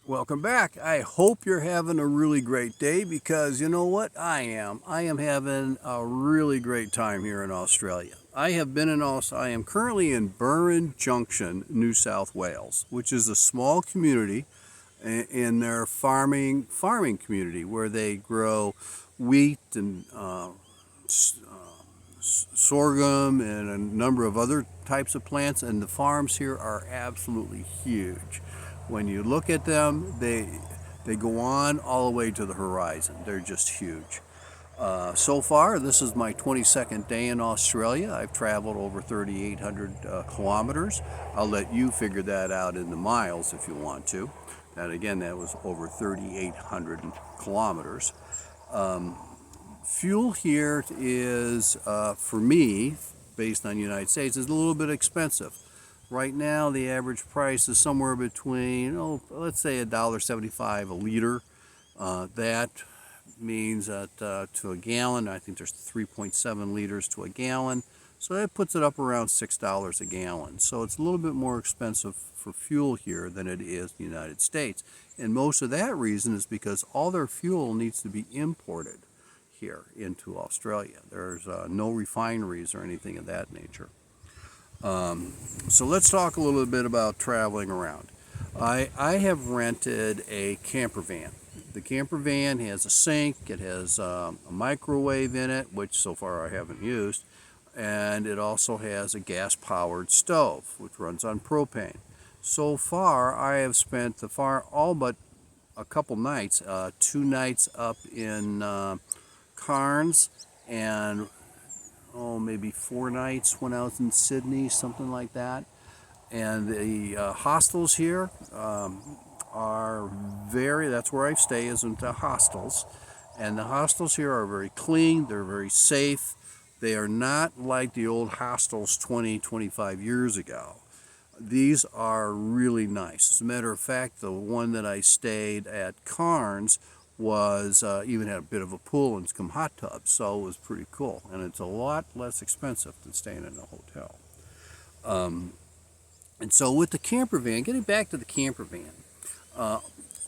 Welcome back. I hope you're having a really great day because you know what? I am. I am having a really great time here in Australia. I am currently in Burren Junction, New South Wales, which is a small community in their farming community where they grow wheat and sorghum and a number of other types of plants, and the farms here are absolutely huge. When you look at them, they go on all the way to the horizon. They're just huge. So far, this is my 22nd day in Australia. I've traveled over 3,800 kilometers. I'll let you figure that out in the miles if you want to. And again, that was over 3,800 kilometers. Fuel here is, for me, based on the United States, is a little bit expensive. Right now, the average price is somewhere between, let's say $1.75 a liter. That means that to a gallon, I think there's 3.7 liters to a gallon. So that puts it up around $6 a gallon. So it's a little bit more expensive for fuel here than it is in the United States. And most of that reason is because all their fuel needs to be imported here into Australia. There's no refineries or anything of that nature. So let's talk a little bit about traveling around. I have rented a camper van. The camper van has a sink, it has a microwave in it, which so far I haven't used, and it also has a gas-powered stove, which runs on propane. So far, I have spent all but a couple nights, 2 nights up in Cairns, and maybe 4 nights when I was in Sydney, something like that. And the hostels here that's where I stay, is in the hostels. And the hostels here are very clean, they're very safe. They are not like the old hostels 25 years ago. These are really nice. As a matter of fact, the one that I stayed at Cairns was even had a bit of a pool and some hot tubs, so it was pretty cool, and it's a lot less expensive than staying in a hotel. And so with the camper van, getting back to the camper van,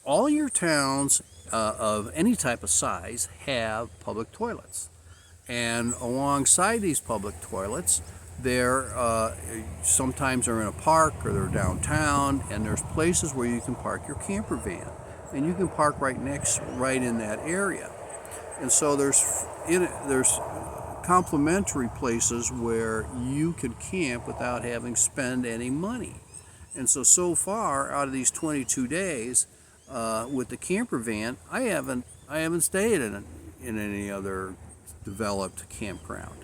all your towns of any type of size have public toilets, and alongside these public toilets, they're sometimes they're in a park or they're downtown, and there's places where you can park your camper van. And you can park right in that area. And so there's complimentary places where you can camp without having to spend any money. And so far, out of these 22 days with the camper van, I haven't stayed in any other developed campground.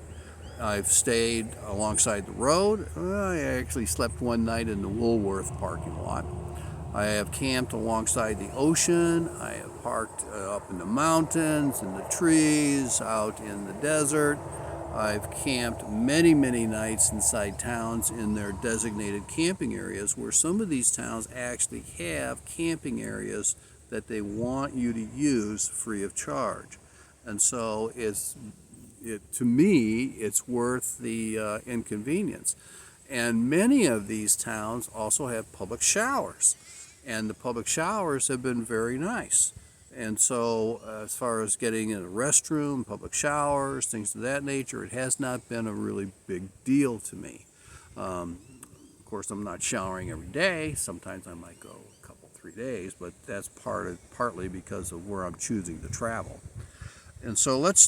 I've stayed alongside the road. I actually slept one night in the Woolworth parking lot. I have camped alongside the ocean. I have parked up in the mountains, in the trees, out in the desert. I've camped many nights inside towns in their designated camping areas, where some of these towns actually have camping areas that they want you to use free of charge. And so to me, it's worth the inconvenience. And many of these towns also have public showers. And the public showers have been very nice. And so as far as getting in a restroom, public showers, things of that nature, it has not been a really big deal to me. Of course, I'm not showering every day. Sometimes I might go a couple, 3 days, but that's partly because of where I'm choosing to travel. And so let's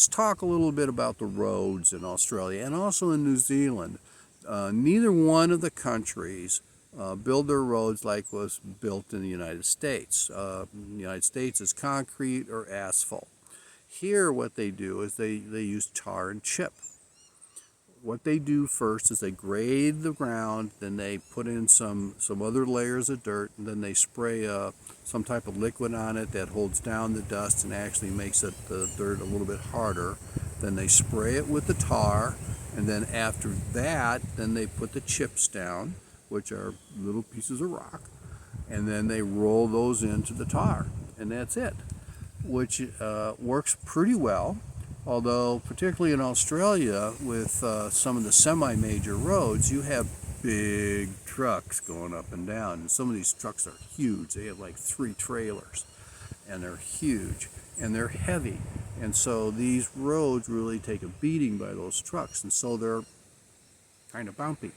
talk a little bit about the roads in Australia and also in New Zealand. Neither one of the countries build their roads like was built in the United States. In the United States, it's concrete or asphalt. Here, what they do is they use tar and chip. What they do first is they grade the ground, then they put in some other layers of dirt, and then they spray some type of liquid on it that holds down the dust and actually makes the dirt a little bit harder. Then they spray it with the tar, and then after that, then they put the chips down, which are little pieces of rock, and then they roll those into the tar, and that's it, which works pretty well. Although particularly in Australia with some of the semi-major roads, you have big trucks going up and down. And some of these trucks are huge. They have like 3 trailers, and they're huge, and they're heavy. And so these roads really take a beating by those trucks, and so they're kind of bumpy.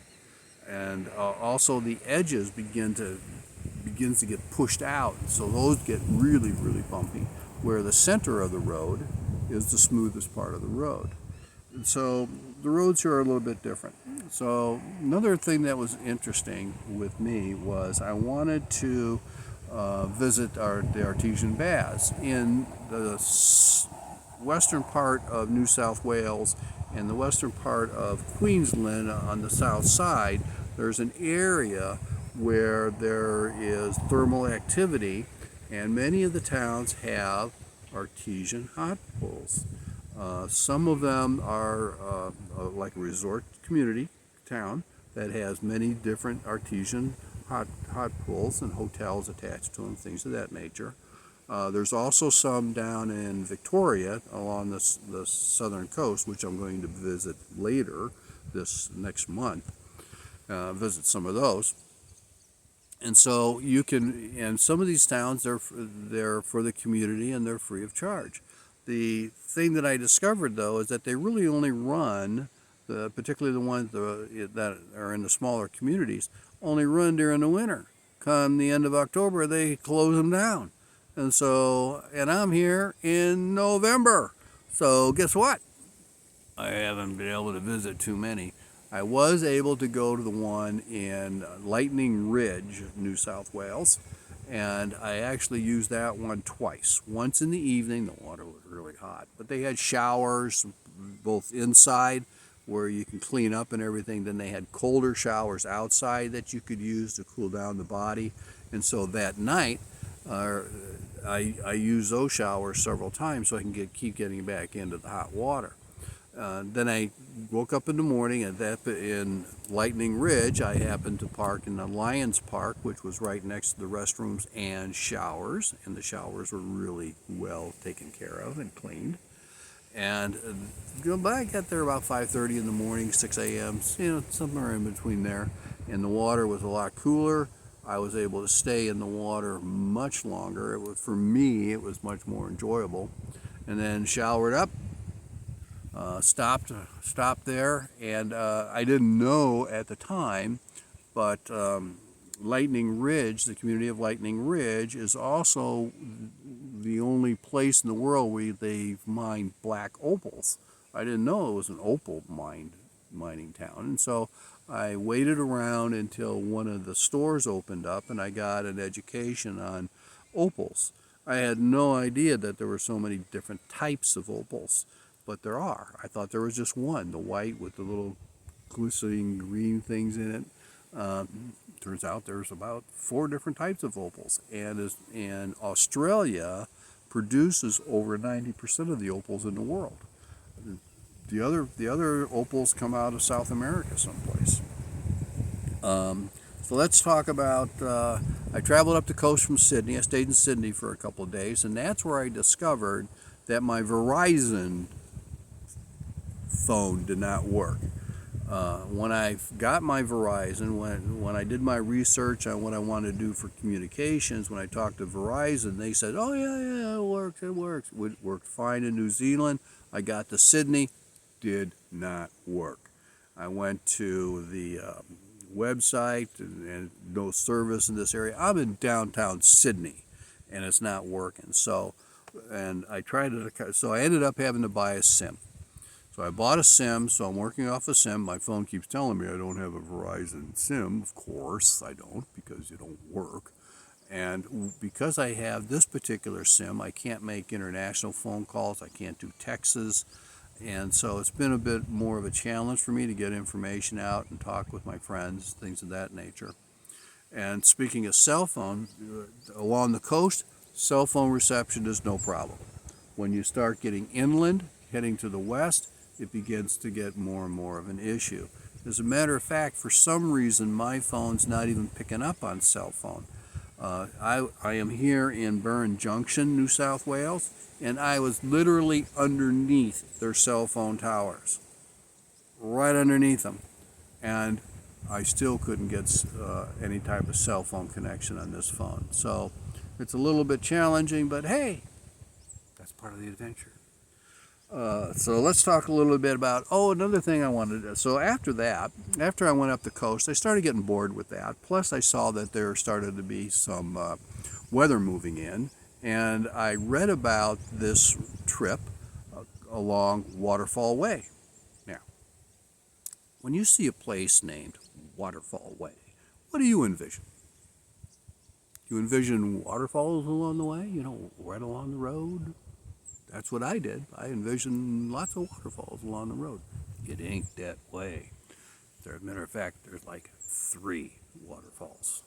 And also the edges begins to get pushed out, so those get really, really bumpy, where the center of the road is the smoothest part of the road. And so the roads here are a little bit different. So another thing that was interesting with me was I wanted to visit the artesian baths in the western part of New South Wales and the western part of Queensland on the south side. There's an area where there is thermal activity, and many of the towns have artesian hot pools. Some of them are like a resort community town that has many different artesian hot pools and hotels attached to them, things of that nature. There's also some down in Victoria along the southern coast, which I'm going to visit later this next month. Visit some of those. And so you can, and some of these towns, they're for the community and they're free of charge. The thing that I discovered, though, is that they really only run, particularly the ones that are in the smaller communities, only run during the winter. Come the end of October, they close them down. And so, and I'm here in November. So guess what? I haven't been able to visit too many. I was able to go to the one in Lightning Ridge, New South Wales, and I actually used that one twice. Once in the evening, the water was really hot, but they had showers both inside where you can clean up and everything. Then they had colder showers outside that you could use to cool down the body. And so that night, I used those showers several times so I can keep getting back into the hot water. Then I woke up in the morning, and in Lightning Ridge, I happened to park in the Lions Park, which was right next to the restrooms and showers, and the showers were really well taken care of and cleaned. And I got there about 5:30 in the morning, 6 a.m., somewhere in between there, and the water was a lot cooler. I was able to stay in the water much longer. For me, it was much more enjoyable. And then showered up. Stopped there, and I didn't know at the time, but Lightning Ridge, the community of Lightning Ridge, is also the only place in the world where they mine black opals. I didn't know it was an opal mining town, and so I waited around until one of the stores opened up, and I got an education on opals. I had no idea that there were so many different types of opals. But there are. I thought there was just one, the white with the little glistening green things in it. Turns out there's about 4 different types of opals. And Australia produces over 90% of the opals in the world. The other opals come out of South America someplace. So let's talk about, I traveled up the coast from Sydney. I stayed in Sydney for a couple of days, and that's where I discovered that my Verizon phone did not work. When I got my Verizon, when I did my research on what I wanted to do for communications, when I talked to Verizon, they said, oh yeah, it works. It worked fine in New Zealand. I got to Sydney, did not work. I went to the website and no service in this area. I'm in downtown Sydney and it's not working. So I ended up having to buy a SIM. So I bought a SIM, so I'm working off a SIM. My phone keeps telling me I don't have a Verizon SIM. Of course I don't, because you don't work. And because I have this particular SIM, I can't make international phone calls. I can't do texts. And so it's been a bit more of a challenge for me to get information out and talk with my friends, things of that nature. And speaking of cell phone, along the coast, cell phone reception is no problem. When you start getting inland, heading to the west, it begins to get more and more of an issue. As a matter of fact, for some reason, my phone's not even picking up on cell phone. I am here in Burren Junction, New South Wales, and I was literally underneath their cell phone towers, right underneath them. And I still couldn't get any type of cell phone connection on this phone. So it's a little bit challenging, but hey, that's part of the adventure. So let's talk a little bit about, another thing I wanted to, so after that, after I went up the coast, I started getting bored with that. Plus I saw that there started to be some weather moving in, and I read about this trip along Waterfall Way. Now, when you see a place named Waterfall Way, what do you envision? You envision waterfalls along the way, right along the road? That's what I did. I envisioned lots of waterfalls along the road. It ain't that way. As a matter of fact, there's like 3 waterfalls.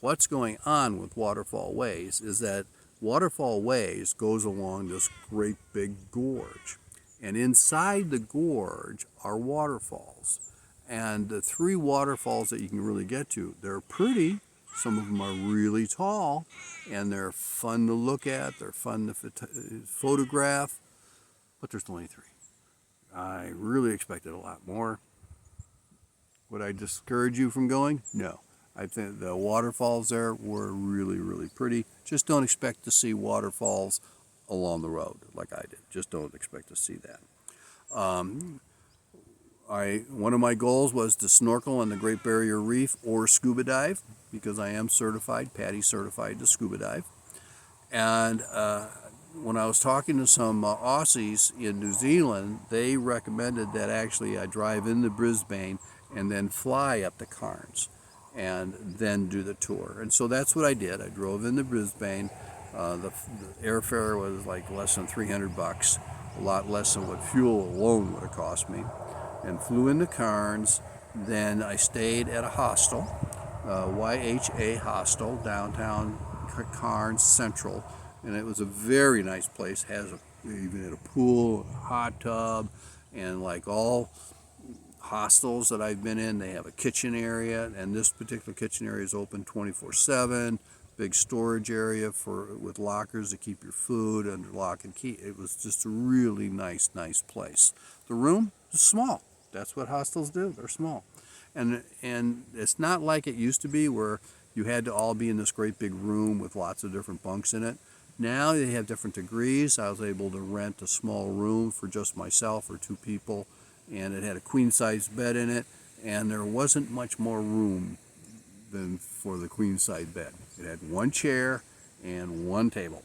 What's going on with Waterfall Ways is that Waterfall Ways goes along this great big gorge. And inside the gorge are waterfalls. And the 3 waterfalls that you can really get to, they're pretty. Some of them are really tall, and they're fun to look at. They're fun to photograph, but there's only 3. I really expected a lot more. Would I discourage you from going? No. I think the waterfalls there were really, really pretty. Just don't expect to see waterfalls along the road like I did. Just don't expect to see that. One of my goals was to snorkel on the Great Barrier Reef or scuba dive, because I am certified, PADI certified to scuba dive. And when I was talking to some Aussies in New Zealand, they recommended that actually I drive into Brisbane and then fly up to Cairns and then do the tour. And so that's what I did. I drove into Brisbane. The airfare was like less than $300, a lot less than what fuel alone would have cost me, and flew into Cairns. Then I stayed at a hostel, YHA Hostel, downtown Cairns Central, and it was a very nice place. Even had a pool, a hot tub, and like all hostels that I've been in, they have a kitchen area, and this particular kitchen area is open 24/7. Big storage area with lockers to keep your food under lock and key. It was just a really nice place. The room is small. That's what hostels do. They're small. And it's not like it used to be where you had to all be in this great big room with lots of different bunks in it. Now they have different degrees. I was able to rent a small room for just myself or 2 people, and it had a queen-size bed in it, and there wasn't much more room than for the queen-size bed. It had 1 chair and 1 table,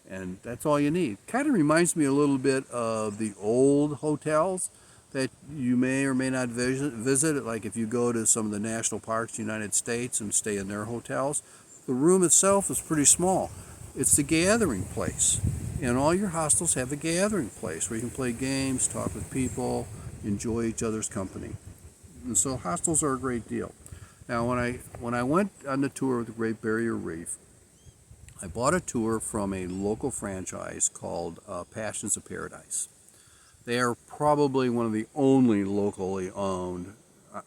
and that's all you need. Kind of reminds me a little bit of the old hotels that you may or may not visit. Like if you go to some of the national parks in the United States and stay in their hotels, the room itself is pretty small. It's the gathering place, and all your hostels have a gathering place where you can play games, talk with people, enjoy each other's company. And so hostels are a great deal. Now when I went on the tour with the Great Barrier Reef, I bought a tour from a local franchise called Passions of Paradise. They are probably one of the only locally owned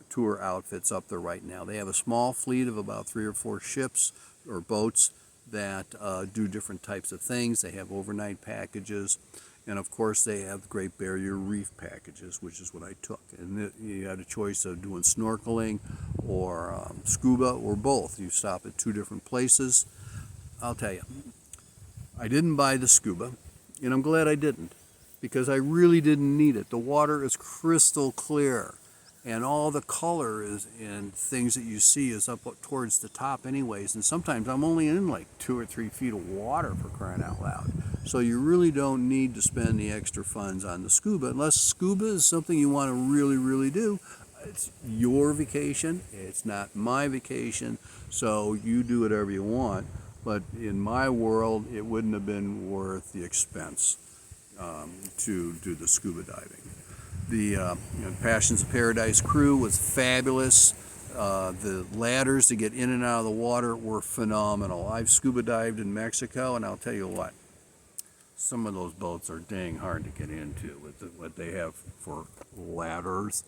tour outfits up there right now. They have a small fleet of about 3 or 4 ships or boats that do different types of things. They have overnight packages, and of course they have the Great Barrier Reef packages, which is what I took. And you had a choice of doing snorkeling or scuba or both. You stop at 2 different places. I'll tell you, I didn't buy the scuba, and I'm glad I didn't, because I really didn't need it. The water is crystal clear, and all the color and things that you see is up towards the top anyways, and sometimes I'm only in like 2 or 3 feet of water, for crying out loud. So you really don't need to spend the extra funds on the scuba, unless scuba is something you want to really, really do. It's your vacation, it's not my vacation, so you do whatever you want. But in my world, it wouldn't have been worth the expense to do the scuba diving. The Passions of Paradise crew was fabulous. The ladders to get in and out of the water were phenomenal. I've scuba dived in Mexico, and I'll tell you what, some of those boats are dang hard to get into with what they have for ladders.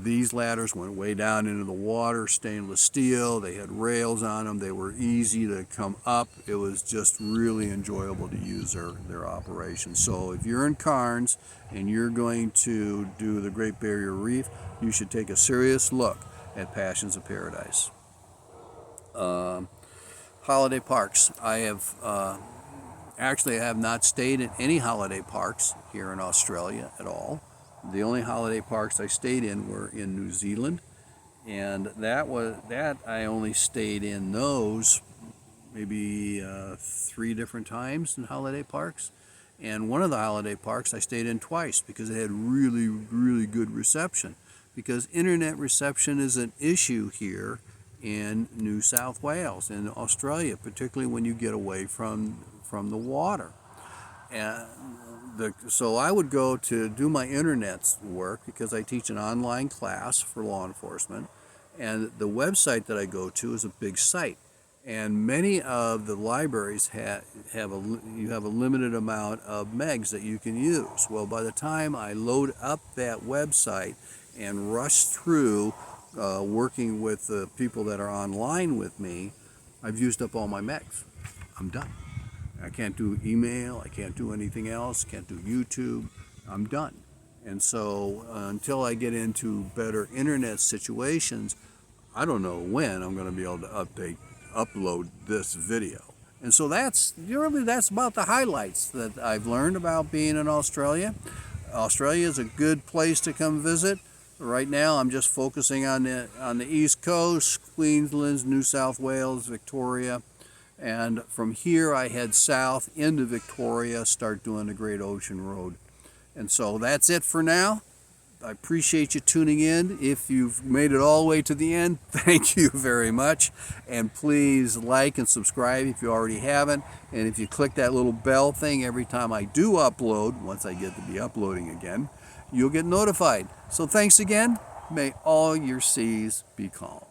These ladders went way down into the water, stainless steel. They had rails on them. They were easy to come up. It was just really enjoyable to use their operation. So if you're in Cairns and you're going to do the Great Barrier Reef, you should take a serious look at Passions of Paradise. Holiday parks. I have not stayed in any holiday parks here in Australia at all. The only holiday parks I stayed in were in New Zealand, and that I only stayed in those maybe 3 different times in holiday parks. And one of the holiday parks I stayed in twice because it had really, really good reception. Because internet reception is an issue here in New South Wales, in Australia, particularly when you get away from the water. And so I would go to do my internet work because I teach an online class for law enforcement, and the website that I go to is a big site. And many of the libraries have a limited amount of megs that you can use. Well, by the time I load up that website and rush through working with the people that are online with me, I've used up all my megs. I'm done. I can't do email, I can't do anything else, can't do YouTube, I'm done. And so until I get into better internet situations, I don't know when I'm going to be able to upload this video. And so that's about the highlights that I've learned about being in Australia. Australia is a good place to come visit. Right now I'm just focusing on the East Coast, Queensland, New South Wales, Victoria. And from here I head south into Victoria, start doing the Great Ocean Road. And so that's it for now. I appreciate you tuning in. If you've made it all the way to the end, thank you very much. And please like and subscribe if you already haven't. And if you click that little bell thing every time I do upload, once I get to be uploading again, you'll get notified. So thanks again. May all your seas be calm.